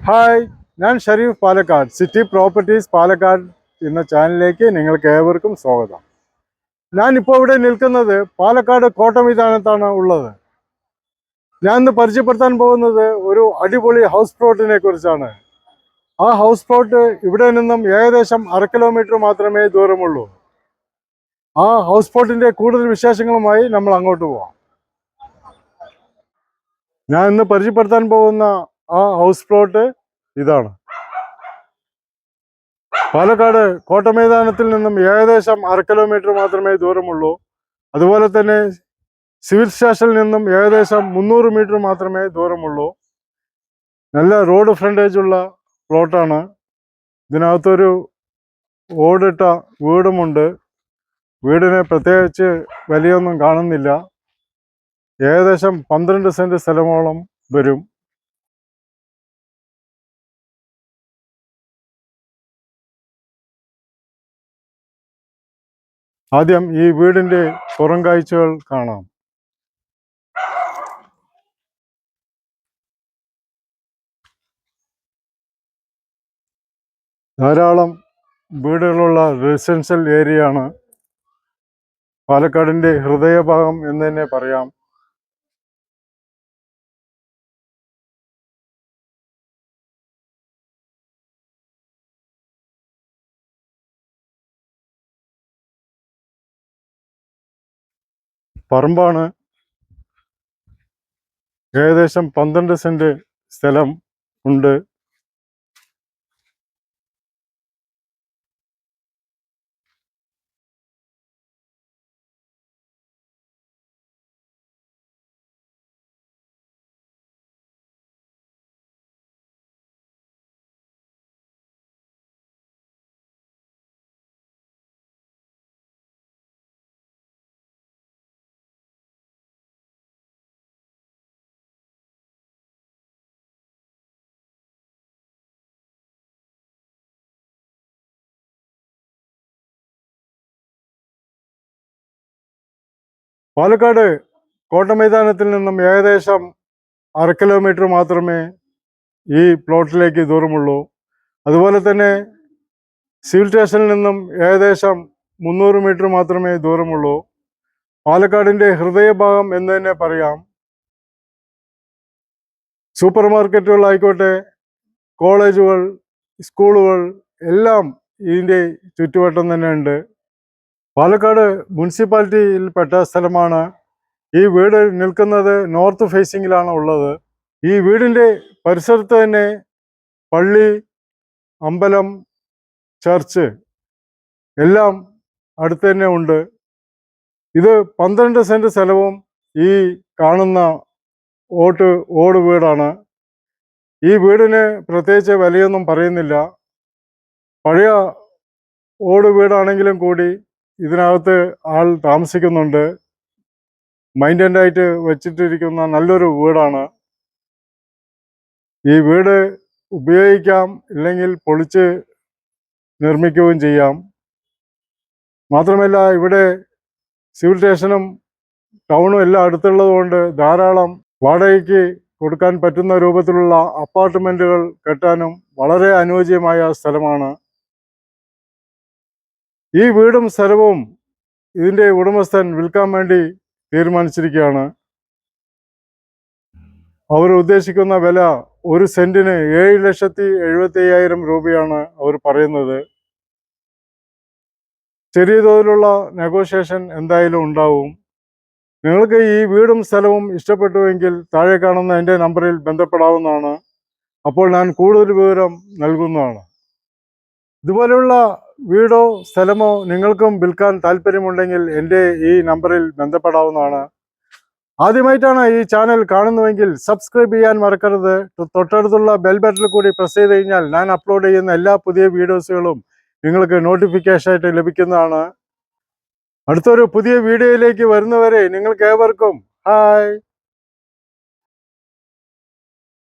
Hi, ഞാൻ Sharif Palakkad. City properties Palakkad എന്ന ചാനലിലേക്ക് നിങ്ങൾക്ക് ഏവർക്കും സ്വാഗതം. ഞാനിപ്പോൾ ഇവിടെ നിൽക്കുന്നത് പാലക്കാട് കോട്ടമൈതാനത്താണ് ഉള്ളത്. ഞാൻ ഇന്ന് പരിചയപ്പെടുത്താൻ പോകുന്നത് ഒരു അടിപൊളി ഹൗസ് പ്ലോട്ടിനെ കുറിച്ചാണ്. ആ ഹൗസ് പ്ലോട്ട് ഇവിടെ നിന്നും ഏകദേശം 1/2 കിലോമീറ്റർ മാത്രമേ ദൂരമുള്ളൂ. ആ ഹൗസ് പ്ലോട്ടിൻ്റെ കൂടുതൽ വിശേഷങ്ങളുമായി നമ്മൾ അങ്ങോട്ട് പോവാം. ഞാൻ ഇന്ന് പരിചയപ്പെടുത്താൻ പോകുന്ന ആ ഹൗസ് പ്ലോട്ട് ഇതാണ്. പാലക്കാട് കോട്ടമൈതാനത്തിൽ നിന്നും ഏകദേശം 1/2 കിലോമീറ്റർ മാത്രമേ ദൂരമുള്ളൂ. അതുപോലെ തന്നെ സിവിൽ സ്റ്റേഷനിൽ നിന്നും ഏകദേശം 300 മീറ്റർ മാത്രമേ ദൂരമുള്ളൂ. നല്ല റോഡ് ഫ്രണ്ടേജ് ഉള്ള പ്ലോട്ടാണ്. ഇതിനകത്തൊരു ഓടിട്ട വീടുമുണ്ട്. വീടിന് പ്രത്യേകിച്ച് വലിയൊന്നും കാണുന്നില്ല. ഏകദേശം 12 സെൻറ്റ് സ്ഥലമോളം വരും. ആദ്യം ഈ വീടിൻ്റെ പുറം കാഴ്ചകൾ കാണാം. ധാരാളം വീടുകളുള്ള റെസിഡൻഷ്യൽ ഏരിയ ആണ്. പാലക്കാടിൻ്റെ ഹൃദയഭാഗം എന്ന് തന്നെ പറയാം. പറമ്പാണ്. ഏകദേശം 12 സെൻറ്റ് സ്ഥലം ഉണ്ട്. പാലക്കാട് കോട്ടമൈതാനത്തിൽ നിന്നും ഏകദേശം 1/2 കിലോമീറ്റർ മാത്രമേ ഈ പ്ലോട്ടിലേക്ക് ദൂരമുള്ളൂ. അതുപോലെ തന്നെ സിവിൽ സ്റ്റേഷനിൽ നിന്നും ഏകദേശം 300 മീറ്റർ മാത്രമേ ദൂരമുള്ളൂ. പാലക്കാടിൻ്റെ ഹൃദയഭാഗം എന്ന് തന്നെ പറയാം. സൂപ്പർ മാർക്കറ്റുകളായിക്കോട്ടെ, കോളേജുകൾ, സ്കൂളുകൾ എല്ലാം ഇതിൻ്റെ ചുറ്റുവട്ടം തന്നെ ഉണ്ട്. പാലക്കാട് മുനിസിപ്പാലിറ്റിയിൽപ്പെട്ട സ്ഥലമാണ്. ഈ വീട് നിൽക്കുന്നത് നോർത്ത് ഫേസിങ്ങിലാണ് ഉള്ളത്. ഈ വീടിൻ്റെ പരിസരത്ത് തന്നെ പള്ളി, അമ്പലം, ചർച്ച് എല്ലാം അടുത്ത് തന്നെ ഉണ്ട്. ഇത് 12 സെൻറ്റ് സ്ഥലവും ഈ കാണുന്ന ഓട് വീടാണ്. ഈ വീടിന് പ്രത്യേകിച്ച് വിലയൊന്നും പറയുന്നില്ല. പഴയ ഓട് വീടാണെങ്കിലും കൂടി ഇതിനകത്ത് ആൾ താമസിക്കുന്നുണ്ട്. മൈൻറ്റൻ്റ് ആയിട്ട് വെച്ചിട്ടിരിക്കുന്ന നല്ലൊരു വീടാണ്. ഈ വീട് ഉപയോഗിക്കാം, ഇല്ലെങ്കിൽ പൊളിച്ച് നിർമ്മിക്കുകയും ചെയ്യാം. മാത്രമല്ല ഇവിടെ സിവിൽ സ്റ്റേഷനും ടൗണും എല്ലാം അടുത്തുള്ളത് കൊണ്ട് ധാരാളം വാടകയ്ക്ക് കൊടുക്കാൻ പറ്റുന്ന രൂപത്തിലുള്ള അപ്പാർട്ട്മെൻറ്റുകൾ കെട്ടാനും വളരെ അനുയോജ്യമായ സ്ഥലമാണ്. ഈ വീടും സ്ഥലവും ഇതിൻ്റെ ഉടമസ്ഥൻ വിൽക്കാൻ വേണ്ടി തീരുമാനിച്ചിരിക്കുകയാണ്. അവർ ഉദ്ദേശിക്കുന്ന വില 1 സെൻറ്റിന് 7,75,000 രൂപയാണ് അവർ പറയുന്നത്. ചെറിയ തോതിലുള്ള നെഗോഷിയേഷൻ എന്തായാലും ഉണ്ടാവും. നിങ്ങൾക്ക് ഈ വീടും സ്ഥലവും ഇഷ്ടപ്പെട്ടുവെങ്കിൽ താഴെ കാണുന്ന എൻ്റെ നമ്പറിൽ ബന്ധപ്പെടാവുന്നതാണ്. അപ്പോൾ ഞാൻ കൂടുതൽ വിവരം നൽകുന്നതാണ്. ഇതുപോലെയുള്ള വീടോ സ്ഥലമോ നിങ്ങൾക്കും വിൽക്കാൻ താല്പര്യമുണ്ടെങ്കിൽ എൻ്റെ ഈ നമ്പറിൽ ബന്ധപ്പെടാവുന്നതാണ്. ആദ്യമായിട്ടാണ് ഈ ചാനൽ കാണുന്നുവെങ്കിൽ സബ്സ്ക്രൈബ് ചെയ്യാൻ മറക്കരുത്. തൊട്ടടുത്തുള്ള ബെൽ ബട്ടണിൽ കൂടി പ്രസ് ചെയ്ത് കഴിഞ്ഞാൽ ഞാൻ അപ്ലോഡ് ചെയ്യുന്ന എല്ലാ പുതിയ വീഡിയോസുകളും നിങ്ങൾക്ക് നോട്ടിഫിക്കേഷൻ ആയിട്ട് ലഭിക്കുന്നതാണ്. അടുത്തൊരു പുതിയ വീഡിയോയിലേക്ക് വരുന്നവരെ നിങ്ങൾക്ക് ഏവർക്കും ഹായ്.